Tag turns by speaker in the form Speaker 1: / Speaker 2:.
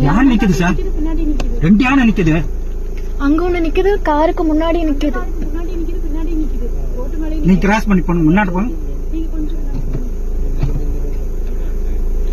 Speaker 1: யானை நிக்குது சார், 2 யானை நிக்குது.
Speaker 2: அங்க ஒண்ணு நிக்குது, காருக்கு முன்னாடி நிக்குது.
Speaker 1: நீ கிராஸ் பண்ணி போன முன்னாடி போங்க.